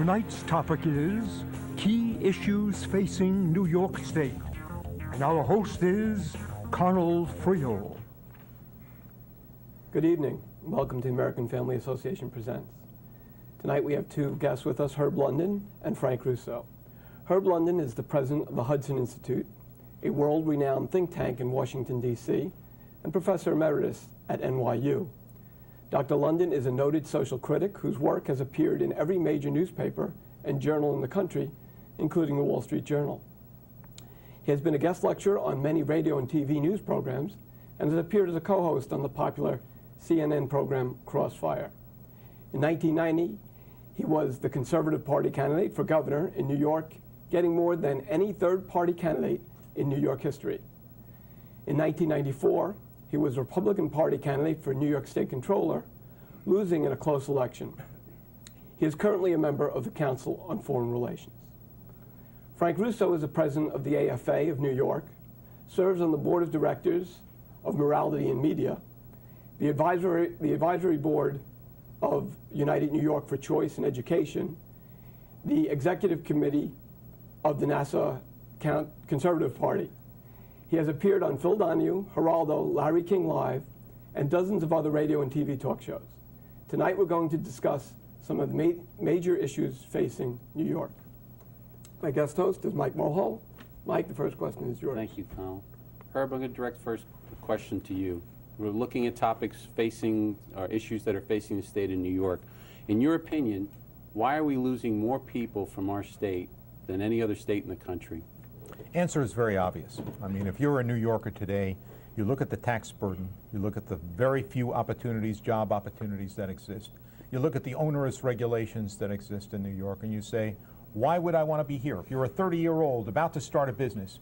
Tonight's topic is key issues facing New York State. And our host is Conal Friel. Good evening. Welcome to the American Family Association Presents. Tonight we have two guests with us, Herb London and Frank Russo. Herb London is the president of the Hudson Institute, a world-renowned think tank in Washington, D.C., and professor emeritus at NYU. Dr. London is a noted social critic whose work has appeared in every major newspaper and journal in the country, including the Wall Street Journal. He has been a guest lecturer on many radio and TV news programs and has appeared as a co-host on the popular CNN program Crossfire. In 1990, he was the Conservative Party candidate for governor in New York, getting more than any third-party candidate in New York history. In 1994, he was Republican Party candidate for New York State Controller, losing in a close election. He is currently a member of the Council on Foreign Relations. Frank Russo is the president of the AFA of New York, serves on the board of directors of Morality in Media, the advisory board of United New York for Choice in Education, the executive committee of the NASA Conservative Party. He has appeared on Phil Donahue, Geraldo, Larry King Live, and dozens of other radio and TV talk shows. Tonight we're going to discuss some of the major issues facing New York. My guest host is Mike Mulhall. Mike, the first question is yours. Thank you, Conal. Herb, I'm going to direct the first question to you. We're looking at topics facing, or issues that are facing the state of New York. In your opinion, why are we losing more people from our state than any other state in the country? Answer is very obvious. I mean, if you're a New Yorker today, you look at the tax burden, you look at the very few opportunities, job opportunities that exist, you look at the onerous regulations that exist in New York, and you say, why would I want to be here? If you're a 30-year-old about to start a business,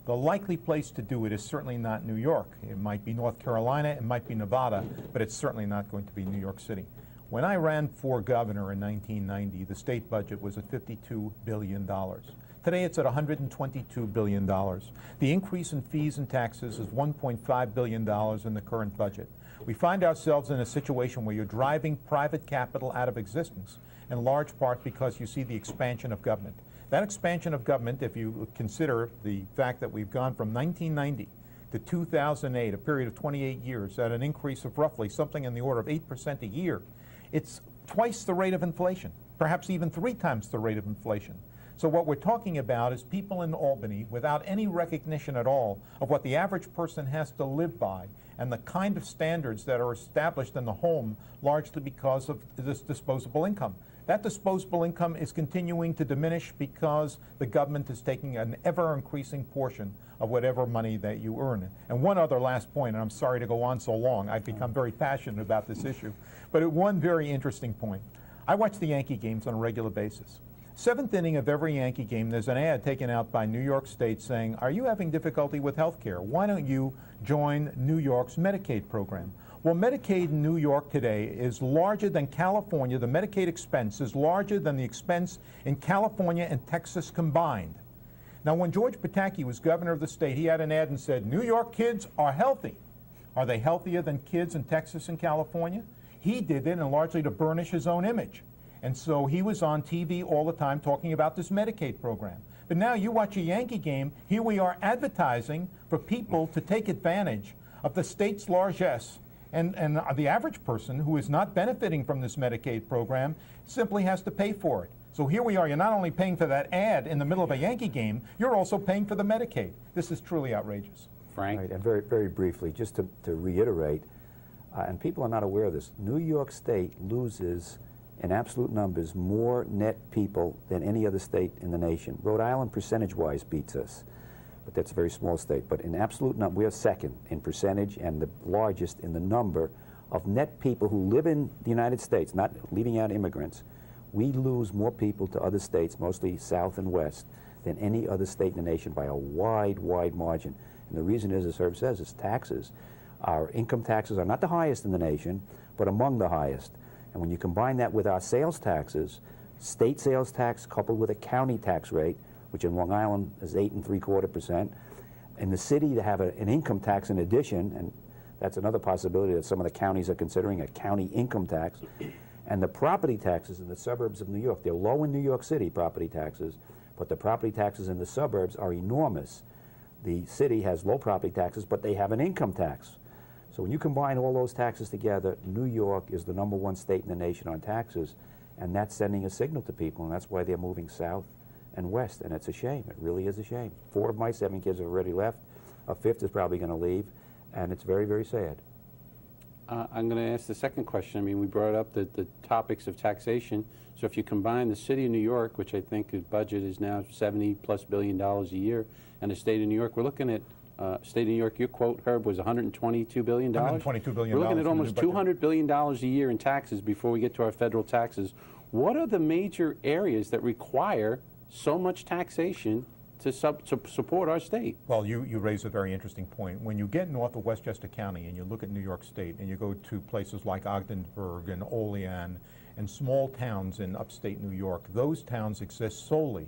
the likely place to do it is certainly not New York. It might be North Carolina, it might be Nevada, but it's certainly not going to be New York City. When I ran for governor in 1990, the state budget was at $52 billion. Today it's at $122 billion. The increase in fees and taxes is $1.5 billion in the current budget. We find ourselves in a situation where you're driving private capital out of existence, in large part because you see the expansion of government. That expansion of government, if you consider the fact that we've gone from 1990 to 2008, a period of 28 years, at an increase of roughly something in the order of 8% a year, it's twice the rate of inflation, perhaps even 3 times the rate of inflation. So what we're talking about is people in Albany without any recognition at all of what the average person has to live by and the kind of standards that are established in the home largely because of this disposable income. That disposable income is continuing to diminish because the government is taking an ever-increasing portion of whatever money that you earn. And one other last point, and I'm sorry to go on so long. I've become very passionate about this issue. But at one very interesting point, I watch the Yankee games on a regular basis. 7th inning of every Yankee game, there's an ad taken out by New York State saying, are you having difficulty with health care? Why don't you join New York's Medicaid program? Well, Medicaid in New York today is larger than California. The Medicaid expense is larger than the expense in California and Texas combined. Now, when George Pataki was governor of the state, he had an ad and said, New York kids are healthy. Are they healthier than kids in Texas and California? He did it, and largely to burnish his own image. And so he was on TV all the time talking about this Medicaid program. But now you watch a Yankee game, here we are advertising for people to take advantage of the state's largesse. And the average person who is not benefiting from this Medicaid program simply has to pay for it. So here we are, you're not only paying for that ad in the middle of a Yankee game, you're also paying for the Medicaid. This is truly outrageous. Frank? Right, and very, very briefly, just to reiterate, and people are not aware of this, New York State loses in absolute numbers more net people than any other state in the nation. Rhode Island percentage-wise beats us, but that's a very small state. But in absolute number, we are second in percentage and the largest in the number of net people who live in the United States, not leaving out immigrants. We lose more people to other states, mostly south and west, than any other state in the nation by a wide, wide margin. And the reason is, as Herb says, is taxes. Our income taxes are not the highest in the nation, but among the highest. And when you combine that with our sales taxes, state sales tax coupled with a county tax rate, which in Long Island is 8.75%, in the city to have an income tax in addition, and that's another possibility that some of the counties are considering, a county income tax, And the property taxes in the suburbs of New York, they're low in New York City, property taxes, but the property taxes in the suburbs are enormous. The city has low property taxes, but they have an income tax. So when you combine all those taxes together, New York is the #1 state in the nation on taxes, and that's sending a signal to people, and that's why they're moving south and west, and it's a shame. It really is a shame. 4 of my 7 kids have already left. A 5th is probably going to leave, and it's very, very sad. I'm going to ask the second question. I mean, we brought up the topics of taxation. So if you combine the city of New York, which I think its budget is now $70+ billion a year, and the state of New York, we're looking at state of New York, your quote, Herb, was $122 billion. $122 billion. We're looking at in the almost new budget. $200 billion a year in taxes before we get to our federal taxes. What are the major areas that require so much taxation to support our state? Well, you raise a very interesting point. When you get north of Westchester County and you look at New York State and you go to places like Ogdensburg and Olean and small towns in upstate New York, those towns exist solely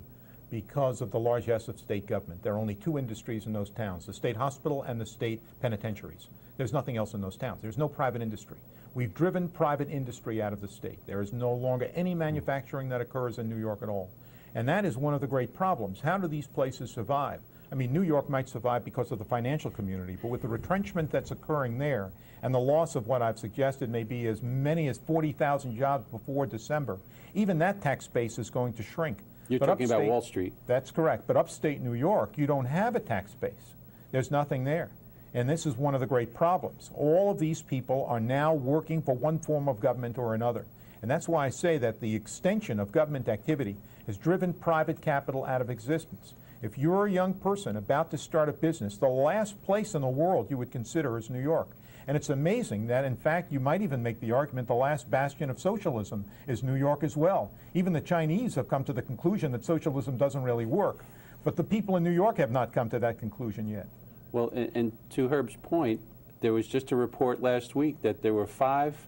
because of the largesse of state government. There are only 2 industries in those towns, the state hospital and the state penitentiaries. There's nothing else in those towns. There's no private industry. We've driven private industry out of the state. There is no longer any manufacturing that occurs in New York at all. And that is one of the great problems. How do these places survive? I mean, New York might survive because of the financial community, but with the retrenchment that's occurring there and the loss of what I've suggested may be as many as 40,000 jobs before December, even that tax base is going to shrink. You're But talking about upstate- Wall Street. That's correct. But upstate New York, you don't have a tax base. There's nothing there. And this is one of the great problems. All of these people are now working for one form of government or another. And that's why I say that the extension of government activity has driven private capital out of existence. If you're a young person about to start a business, the last place in the world you would consider is New York. And it's amazing that, in fact, you might even make the argument the last bastion of socialism is New York as well. Even the Chinese have come to the conclusion that socialism doesn't really work. But the people in New York have not come to that conclusion yet. Well, and to Herb's point, there was just a report last week that there were 5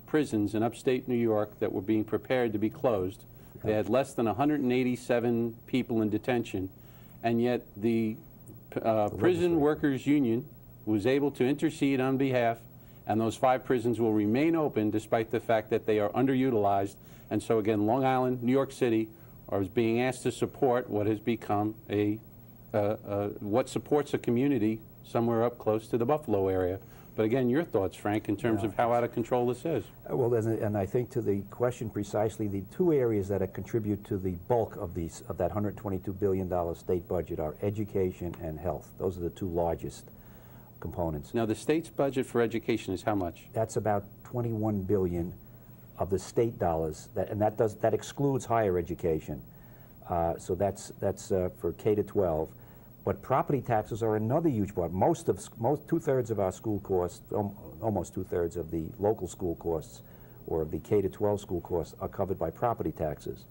prisons in upstate New York that were being prepared to be closed. They had less than 187 people in detention, and yet the Prison Workers Union was able to intercede on behalf, and those 5 prisons will remain open despite the fact that they are underutilized. And so again, Long Island, New York City are being asked to support what has become what supports a community somewhere up close to the Buffalo area. But again, your thoughts, Frank, in terms of how out of control this is. Well, and I think to the question precisely, the 2 areas that contribute to the bulk of that $122 billion state budget are education and health. Those are the 2 largest components. Now, the state's budget for education is how much? That's about $21 billion of the state dollars, and that excludes higher education. So that's for K to 12. But property taxes are another huge part. Most 2/3 of our school costs, almost 2/3 of the local school costs, or the K to 12 school costs, are covered by property taxes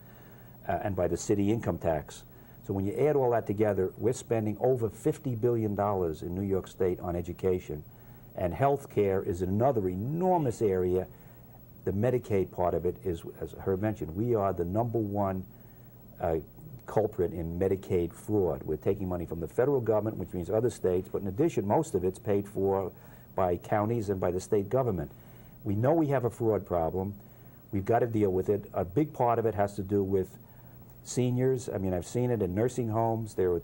and by the city income tax. So when you add all that together, we're spending over $50 billion in New York State on education, and health care is another enormous area. The Medicaid part of it is, as Herb mentioned, we are the #1 culprit in Medicaid fraud. We're taking money from the federal government, which means other states, but in addition, most of it's paid for by counties and by the state government. We know we have a fraud problem. We've got to deal with it. A big part of it has to do with seniors. I mean, I've seen it in nursing homes. The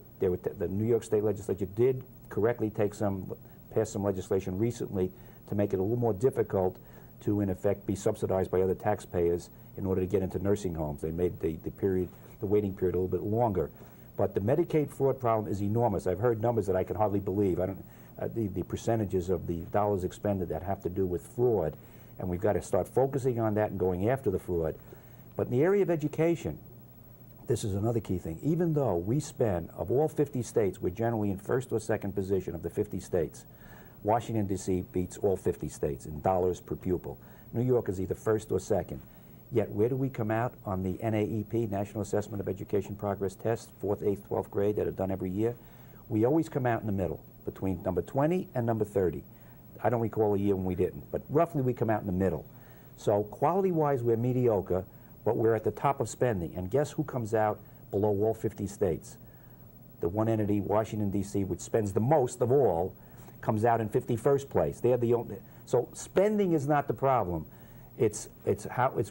New York State Legislature did correctly pass some legislation recently to make it a little more difficult to, in effect, be subsidized by other taxpayers in order to get into nursing homes. They made the waiting period a little bit longer. But the Medicaid fraud problem is enormous. I've heard numbers that I can hardly believe. The percentages of the dollars expended that have to do with fraud, and we've got to start focusing on that and going after the fraud. But in the area of education, this is another key thing. Even though we spend, of all 50 states, we're generally in first or second position of the 50 states. Washington, D.C. beats all 50 states in dollars per pupil. New York is either first or second. Yet where do we come out on the NAEP, National Assessment of Education Progress Test, 4th, 8th, 12th grade that are done every year? We always come out in the middle, between number 20 and number 30. I don't recall a year when we didn't, but roughly we come out in the middle. So quality-wise, we're mediocre, but we're at the top of spending. And guess who comes out below all 50 states? The one entity, Washington, D.C., which spends the most of all, comes out in 51st place. They're the only. So spending is not the problem. It's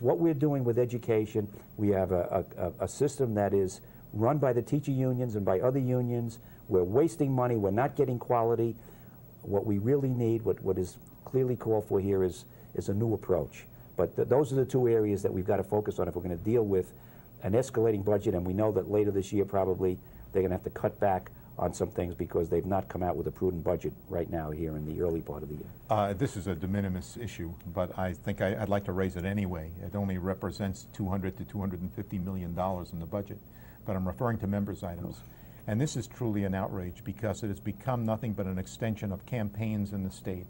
what we're doing with education. We have a system that is run by the teacher unions and by other unions. We're wasting money. We're not getting quality. What we really need, what is clearly called for here, is a new approach. But those are the two areas that we've got to focus on if we're going to deal with an escalating budget, and we know that later this year probably they're going to have to cut back on some things because they've not come out with a prudent budget right now here in the early part of the year. This is a de minimis issue, but I think I'd like to raise it anyway. It only represents $200 to $250 million in the budget, but I'm referring to members' items. And this is truly an outrage because it has become nothing but an extension of campaigns in the state.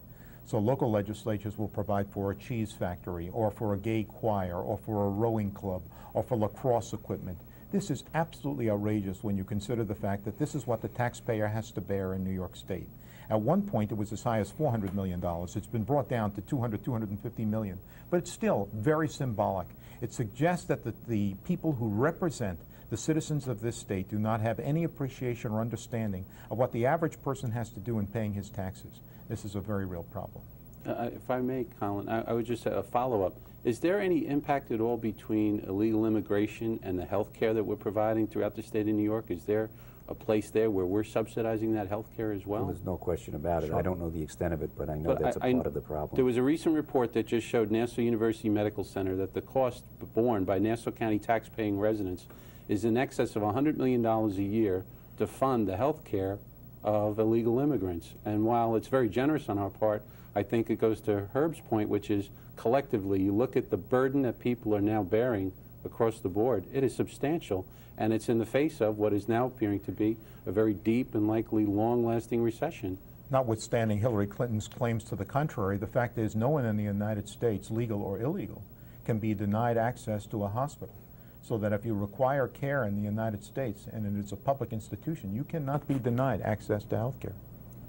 So local legislatures will provide for a cheese factory, or for a gay choir, or for a rowing club, or for lacrosse equipment. This is absolutely outrageous when you consider the fact that this is what the taxpayer has to bear in New York State. At one point, it was as high as $400 million. It's been brought down to $250 million. But it's still very symbolic. It suggests that the people who represent the citizens of this state do not have any appreciation or understanding of what the average person has to do in paying his taxes. This is a very real problem. If I may, Colin, I would just a follow-up. Is there any impact at all between illegal immigration and the health care that we're providing throughout the state of New York? Is there a place there where we're subsidizing that health care as well? Well, there's no question about it. Sure. I don't know the extent of it, but I know that's a part of the problem. There was a recent report that just showed Nassau University Medical Center that the cost borne by Nassau County tax-paying residents is in excess of $100 million a year to fund the health care of illegal immigrants. And while it's very generous on our part, I think it goes to Herb's point, which is collectively, you look at the burden that people are now bearing across the board, it is substantial, and it's in the face of what is now appearing to be a very deep and likely long-lasting recession. Notwithstanding Hillary Clinton's claims to the contrary, the fact is no one in the United States, legal or illegal, can be denied access to a hospital. So that if you require care in the United States and it's a public institution, you cannot be denied access to health care.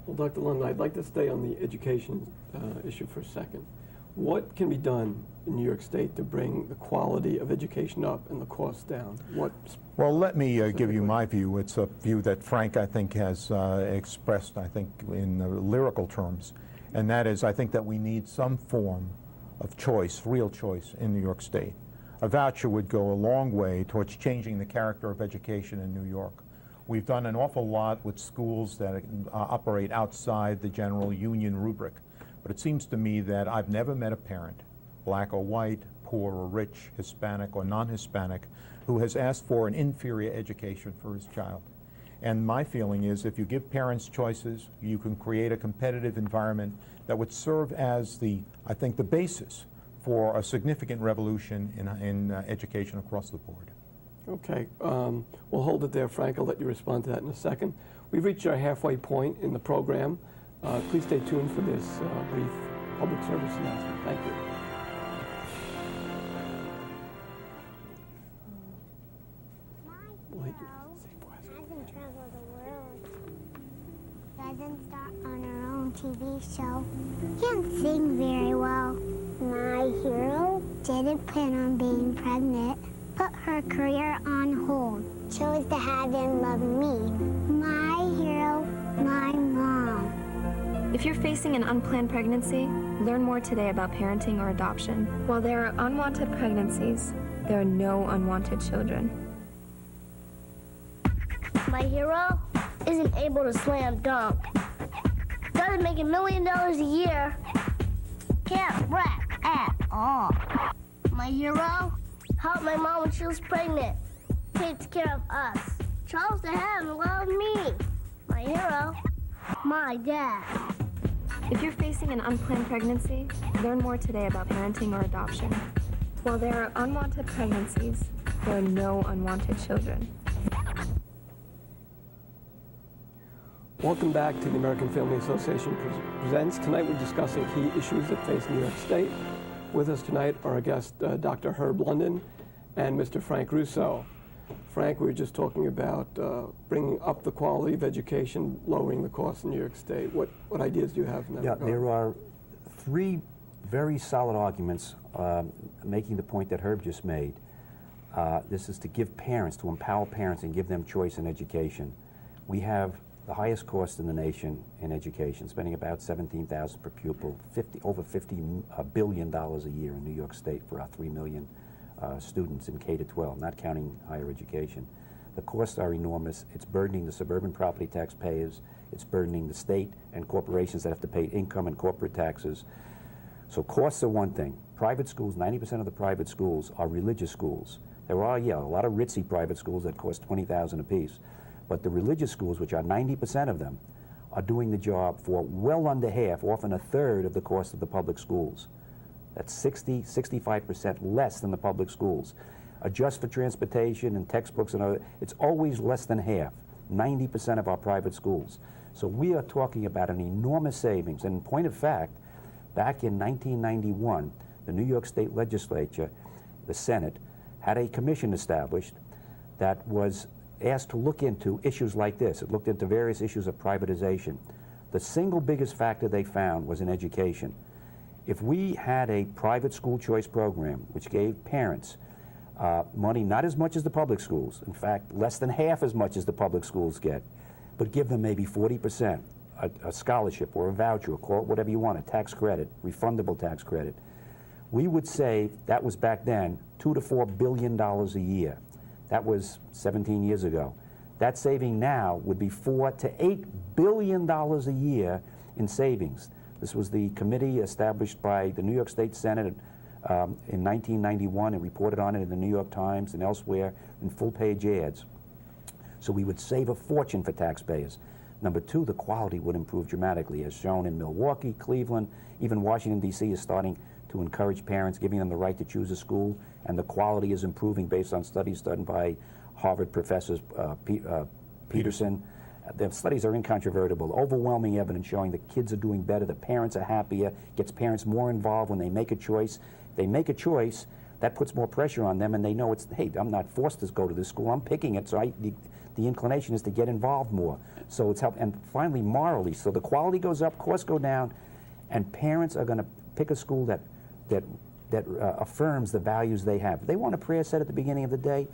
Well, Dr. London, I'd like to stay on the education issue for a second. What can be done in New York State to bring the quality of education up and the costs down? Well, let me give you my view. It's a view that Frank, I think, has expressed, I think, in lyrical terms. And that is, I think that we need some form of choice, real choice, in New York State. A voucher would go a long way towards changing the character of education in New York. We've done an awful lot with schools that operate outside the general union rubric. But it seems to me that I've never met a parent, black or white, poor or rich, Hispanic or non-Hispanic, who has asked for an inferior education for his child. And my feeling is if you give parents choices, you can create a competitive environment that would serve as I think, the basis for a significant revolution in education across the board. Okay, we'll hold it there, Frank. I'll let you respond to that in a second. We've reached our halfway point in the program. Please stay tuned for this brief public service announcement. Thank you. My hero hasn't traveled the world. Doesn't star on her own TV show. Can't sing very well. My hero didn't plan on being pregnant. Put her career on hold. Chose to have and love me. My hero, my mom. If you're facing an unplanned pregnancy, learn more today about parenting or adoption. While there are unwanted pregnancies, there are no unwanted children. My hero isn't able to slam dunk. Doesn't make $1 million a year. Can't rap at all. My hero helped my mom when she was pregnant. Takes care of us. Chose to have and love me. My hero, my dad. If you're facing an unplanned pregnancy, learn more today about parenting or adoption. While there are unwanted pregnancies, there are no unwanted children. Welcome back to the American Family Association Presents. Tonight we're discussing key issues that face New York State. With us tonight are our guests, Dr. Herb London and Mr. Frank Russo. Frank, we were just talking about bringing up the quality of education, lowering the costs in New York State. What ideas do you have in that regard? There are three very solid arguments making the point that Herb just made. This is to give parents, to empower parents and give them choice in education. We have the highest cost in the nation in education, spending about $17,000 per pupil, over $50 billion a year in New York State for our 3 million students in K to 12, not counting higher education. The costs are enormous. It's burdening the suburban property tax payers. It's burdening the state and corporations that have to pay income and corporate taxes. So costs are one thing. Private schools, 90% of the private schools are religious schools. There are, yeah, a lot of ritzy private schools that cost $20,000 apiece. But the religious schools, which are 90% of them, are doing the job for well under half, often a third of the cost of the public schools. That's 65% less than the public schools. Adjust for transportation and textbooks and other, it's always less than half, 90% of our private schools. So we are talking about an enormous savings. And in point of fact, back in 1991, the New York State Legislature, the Senate, had a commission established that was asked to look into issues like this. It looked into various issues of privatization. The single biggest factor they found was in education. If we had a private school choice program which gave parents money, not as much as the public schools, in fact, less than half as much as the public schools get, but give them maybe 40%, a scholarship or a voucher, or call it whatever you want, a tax credit, refundable tax credit, we would save, that was back then, $2 to $4 billion a year. That was 17 years ago. That saving now would be $4 to $8 billion a year in savings. This was the committee established by the New York State Senate in 1991 and reported on it in the New York Times and elsewhere in full-page ads. So we would save a fortune for taxpayers. Number two, the quality would improve dramatically, as shown in Milwaukee, Cleveland, even Washington, D.C. is starting to encourage parents, giving them the right to choose a school, and the quality is improving based on studies done by Harvard professors Peterson. The studies are incontrovertible. Overwhelming evidence showing the kids are doing better, the parents are happier, gets parents more involved when they make a choice. They make a choice, that puts more pressure on them, and they know it's, hey, I'm not forced to go to this school, I'm picking it, so the inclination is to get involved more. So it's helped, and finally, morally, so the quality goes up, costs go down, and parents are going to pick a school that affirms the values they have. If they want a prayer said at the beginning of the day,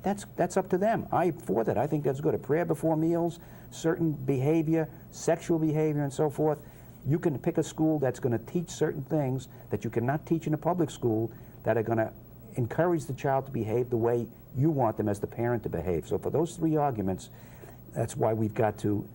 that's up to them. I'm for that. I think that's good. A prayer before meals, certain behavior, sexual behavior, and so forth. You can pick a school that's going to teach certain things that you cannot teach in a public school that are going to encourage the child to behave the way you want them as the parent to behave. So for those three arguments, that's why we've got to.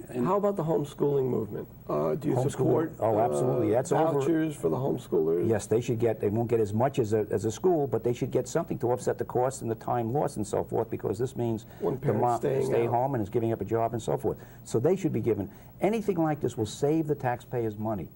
And how about the homeschooling movement? Do you support absolutely. That's vouchers for the homeschoolers? Yes, they should get, they won't get as much as a school, but they should get something to offset the cost and the time lost and so forth, because this means the mom stay home and is giving up a job and so forth. So they should be given. Anything like this will save the taxpayers money.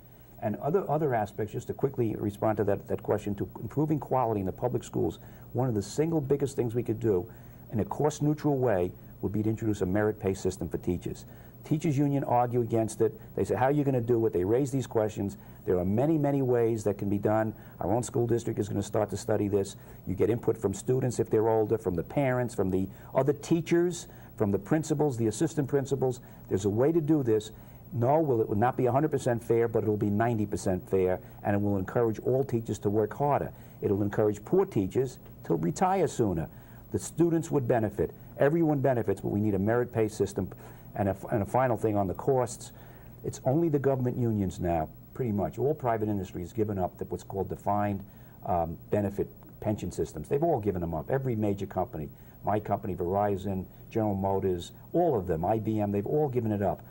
And other aspects, just to quickly respond to that question, to improving quality in the public schools, one of the single biggest things we could do in a cost-neutral way would be to introduce a merit pay system for teachers. Teachers union argue against it. They say, how are you going to do it? They raise these questions. There are many, many ways that can be done. Our own school district is going to start to study this. You get input from students if they're older, from the parents, from the other teachers, from the principals, the assistant principals. There's a way to do this. No, it will not be 100% fair, but it will be 90% fair, and it will encourage all teachers to work harder. It will encourage poor teachers to retire sooner. The students would benefit. Everyone benefits, but we need a merit pay system. And a final thing on the costs, it's only the government unions now, pretty much. All private industry has given up what's called defined benefit pension systems. They've all given them up. Every major company, my company, Verizon, General Motors, all of them, IBM, they've all given it up.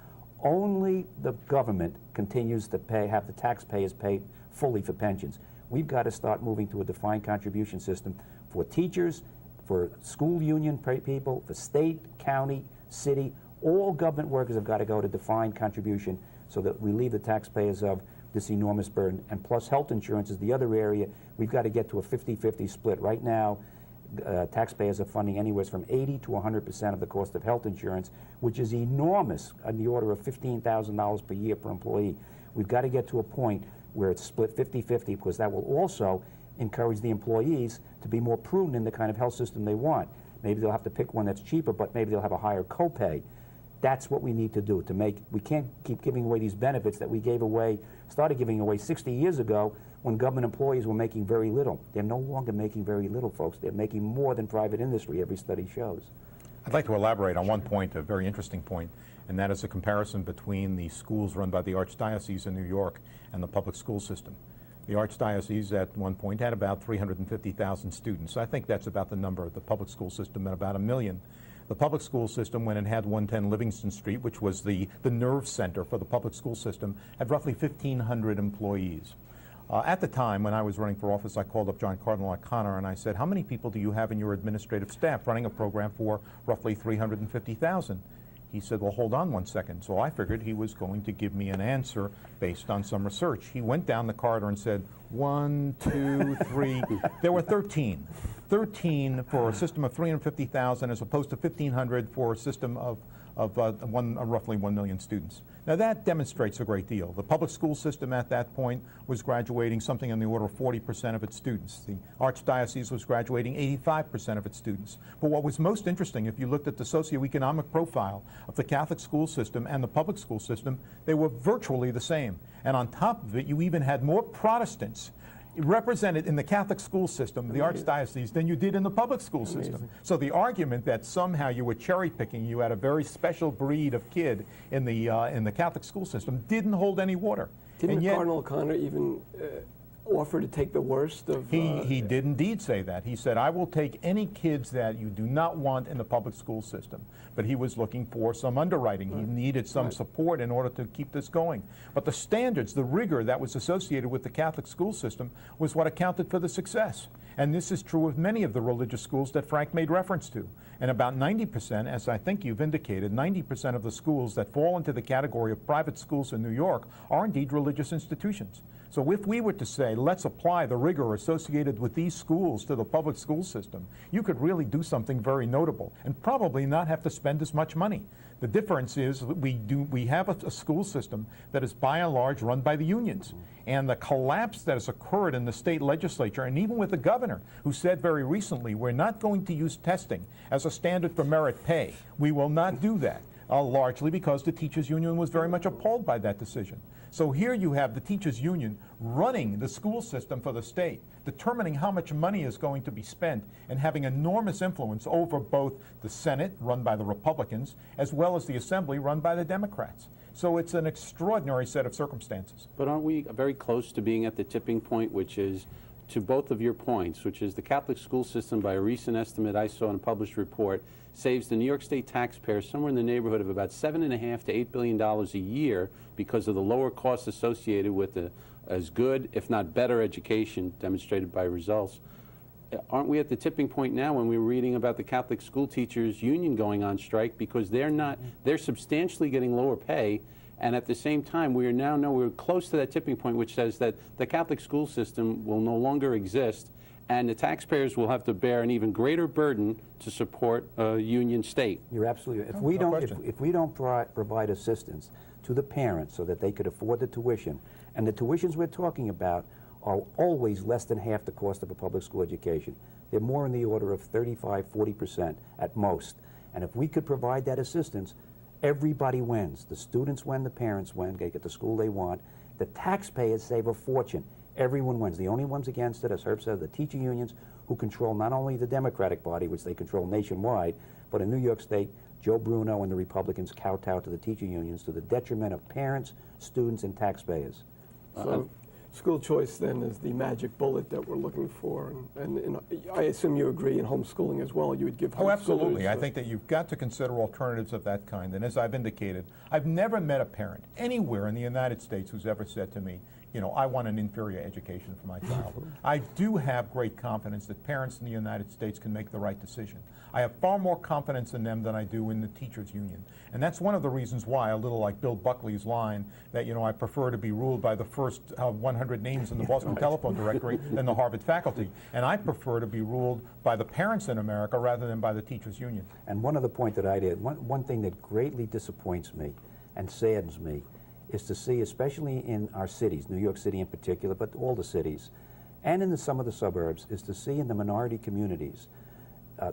Only the government continues to have the taxpayers pay fully for pensions. We've got to start moving to a defined contribution system for teachers, for school union people, for state, county, city. All government workers have got to go to defined contribution so that we leave the taxpayers of this enormous burden. And plus health insurance is the other area. We've got to get to a 50-50 split. Right now, taxpayers are funding anywhere from 80 to 100% of the cost of health insurance, which is enormous, on the order of $15,000 per year per employee. We've got to get to a point where it's split 50-50, because that will also encourage the employees to be more prudent in the kind of health system they want. Maybe they'll have to pick one that's cheaper, but maybe they'll have a higher copay. That's what we need to do. We can't keep giving away these benefits that we started giving away 60 years ago when government employees were making very little. They're no longer making very little, folks. They're making more than private industry, every study shows. I'd like to elaborate on one point, a very interesting point, and that is a comparison between the schools run by the Archdiocese in New York and the public school system. The Archdiocese at one point had about 350,000 students. I think that's about the number of the public school system at about 1 million. The public school system, when it had 110 Livingston Street, which was the nerve center for the public school system, had roughly 1,500 employees. At the time, when I was running for office, I called up John Cardinal O'Connor and I said, how many people do you have in your administrative staff running a program for roughly 350,000? He said, well, hold on one second. So I figured he was going to give me an answer based on some research. He went down the corridor and said, 1, 2, 3. There were 13. 13 for a system of 350,000 as opposed to 1,500 for a system of roughly 1 million students. Now that demonstrates a great deal. The public school system at that point was graduating something in the order of 40% of its students. The Archdiocese was graduating 85% of its students. But what was most interesting, if you looked at the socioeconomic profile of the Catholic school system and the public school system, they were virtually the same. And on top of it, you even had more Protestants represented in the Catholic school system, the Archdiocese, than you did in the public school system. So the argument that somehow you were cherry picking, you had a very special breed of kid in the Catholic school system, didn't hold any water. Didn't Cardinal O'Connor even offer to take the worst of... He did indeed say that. He said, I will take any kids that you do not want in the public school system. But he was looking for some underwriting. He needed some support in order to keep this going. But the standards, the rigor that was associated with the Catholic school system was what accounted for the success. And this is true of many of the religious schools that Frank made reference to. And about 90%, as I think you've indicated, 90% of the schools that fall into the category of private schools in New York are indeed religious institutions. So if we were to say, let's apply the rigor associated with these schools to the public school system, you could really do something very notable and probably not have to spend as much money. The difference is we have a school system that is by and large run by the unions. And the collapse that has occurred in the state legislature, and even with the governor, who said very recently, we're not going to use testing as a standard for merit pay. We will not do that. Largely because the teachers union was very much appalled by that decision. So here you have the teachers union running the school system for the state, determining how much money is going to be spent, and having enormous influence over both the Senate, run by the Republicans, as well as the Assembly, run by the Democrats. So it's an extraordinary set of circumstances. But aren't we very close to being at the tipping point, which is, to both of your points, which is the Catholic school system, by a recent estimate I saw in a published report, saves the New York State taxpayer somewhere in the neighborhood of about $7.5 to $8 billion a year because of the lower costs associated with as good, if not better, education demonstrated by results. Aren't we at the tipping point now when we're reading about the Catholic school teachers union going on strike because they're substantially getting lower pay, and at the same time we're close to that tipping point which says that the Catholic school system will no longer exist and the taxpayers will have to bear an even greater burden to support a union state. You're absolutely right. If we don't provide assistance to the parents so that they could afford the tuition, and the tuitions we're talking about are always less than half the cost of a public school education. They're more in the order of 35–40% at most. And if we could provide that assistance, everybody wins. The students win, the parents win, they get the school they want. The taxpayers save a fortune. Everyone wins. The only ones against it, as Herb said, are the teacher unions, who control not only the Democratic Party, which they control nationwide, but in New York State, Joe Bruno and the Republicans kowtow to the teacher unions to the detriment of parents, students, and taxpayers. So school choice then is the magic bullet that we're looking for, and I assume you agree in homeschooling as well. You would give homeschoolers... Oh, absolutely. I think that you've got to consider alternatives of that kind. And as I've indicated, I've never met a parent anywhere in the United States who's ever said to me, you know, I want an inferior education for my child. I do have great confidence that parents in the United States can make the right decision. I have far more confidence in them than I do in the teachers union. And that's one of the reasons why, a little like Bill Buckley's line, that, you know, I prefer to be ruled by the first 100 names in the Boston Telephone Directory than the Harvard faculty. And I prefer to be ruled by the parents in America rather than by the teachers union. And one other point that I did, one thing that greatly disappoints me and saddens me is to see, especially in our cities, New York City in particular, but all the cities, and in some of the suburbs, is to see in the minority communities,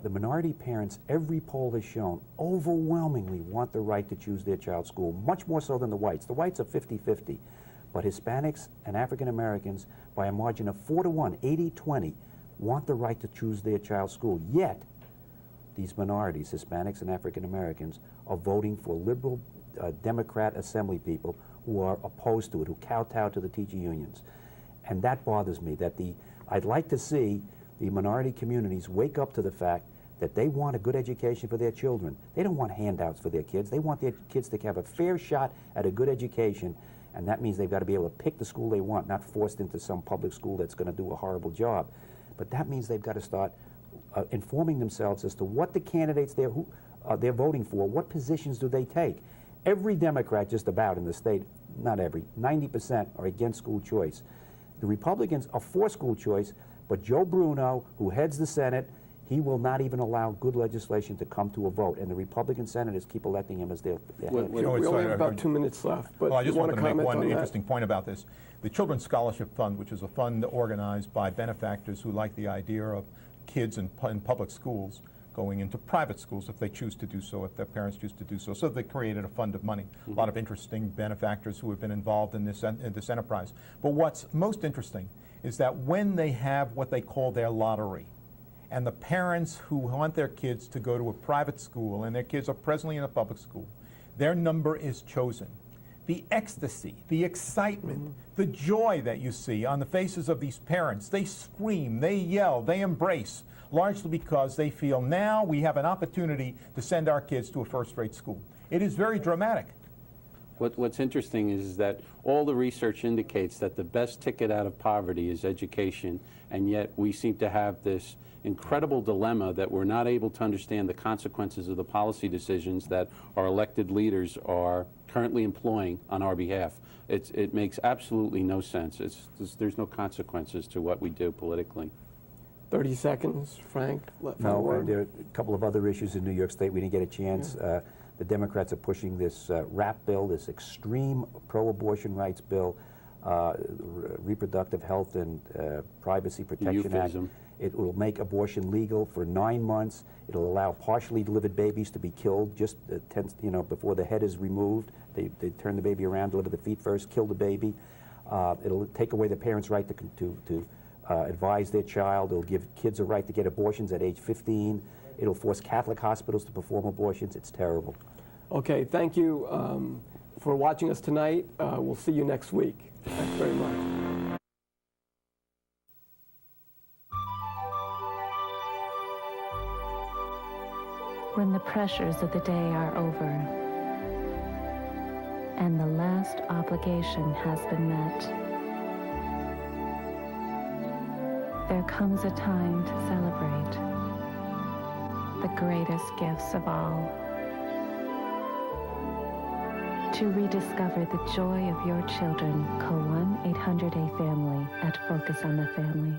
the minority parents, every poll has shown, overwhelmingly want the right to choose their child's school, much more so than the whites. The whites are 50-50, but Hispanics and African Americans, by a margin of 4-1, 80-20, want the right to choose their child's school. Yet, these minorities, Hispanics and African Americans, are voting for liberal Democrat assembly people who are opposed to it, who kowtow to the teacher unions. And that bothers me, that I'd like to see the minority communities wake up to the fact that they want a good education for their children. They don't want handouts for their kids. They want their kids to have a fair shot at a good education, and that means they've got to be able to pick the school they want, not forced into some public school that's going to do a horrible job. But that means they've got to start informing themselves as to what the candidates they're voting for, what positions do they take. Every Democrat just about in the state, not every, 90% are against school choice. The Republicans are for school choice, but Joe Bruno, who heads the Senate, he will not even allow good legislation to come to a vote, and the Republican senators keep electing him as their head. We only have about 2 minutes left, but well, I just you want wanted to to make comment one on interesting point about this. The Children's Scholarship Fund, which is a fund organized by benefactors who like the idea of kids in public schools going into private schools if they choose to do so, if their parents choose to do so. So they created a fund of money. A lot of interesting benefactors who have been involved in this enterprise. But what's most interesting is that when they have what they call their lottery, and the parents who want their kids to go to a private school and their kids are presently in a public school, their number is chosen. The ecstasy, the excitement, the joy that you see on the faces of these parents, they scream, they yell, they embrace, largely because they feel now we have an opportunity to send our kids to a first-rate school. It is very dramatic. What's interesting is that all the research indicates that the best ticket out of poverty is education, and yet we seem to have this incredible dilemma that we're not able to understand the consequences of the policy decisions that our elected leaders are currently employing on our behalf. It makes absolutely no sense. There's no consequences to what we do politically. 30 seconds, Frank. No, there are a couple of other issues in New York State. We didn't get a chance. Yeah. The Democrats are pushing this RAP bill, this extreme pro-abortion rights bill, Reproductive Health and Privacy Protection Act. It will make abortion legal for 9 months. It'll allow partially delivered babies to be killed just before the head is removed. They turn the baby around, deliver the feet first, kill the baby. It'll take away the parents' right to advise their child. It'll give kids a right to get abortions at age 15. It'll force Catholic hospitals to perform abortions. It's terrible. Okay, thank you for watching us tonight. We'll see you next week. Thanks very much. When the pressures of the day are over and the last obligation has been met, there comes a time to celebrate the greatest gifts of all. To rediscover the joy of your children, call 1-800-A-FAMILY at Focus on the Family.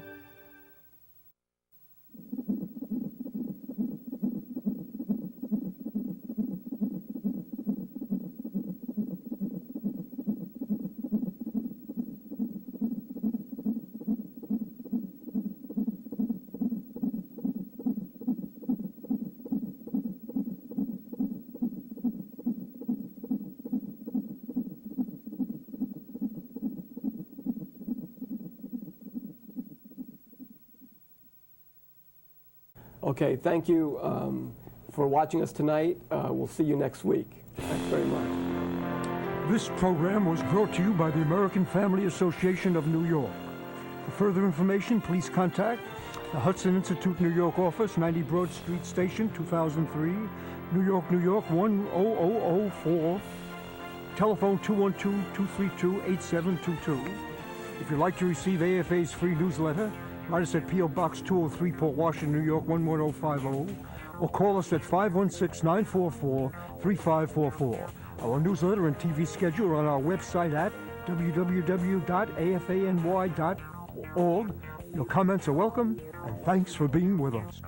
Okay, thank you for watching us tonight. We'll see you next week. Thanks very much. This program was brought to you by the American Family Association of New York. For further information, please contact the Hudson Institute New York office, 90 Broad Street Station, 2003, New York, New York, 10004. Telephone 212-232-8722. If you'd like to receive AFA's free newsletter, write us at P.O. Box 203, Port Washington, New York, 11050, or call us at 516-944-3544. Our newsletter and TV schedule are on our website at www.afany.org. Your comments are welcome, and thanks for being with us.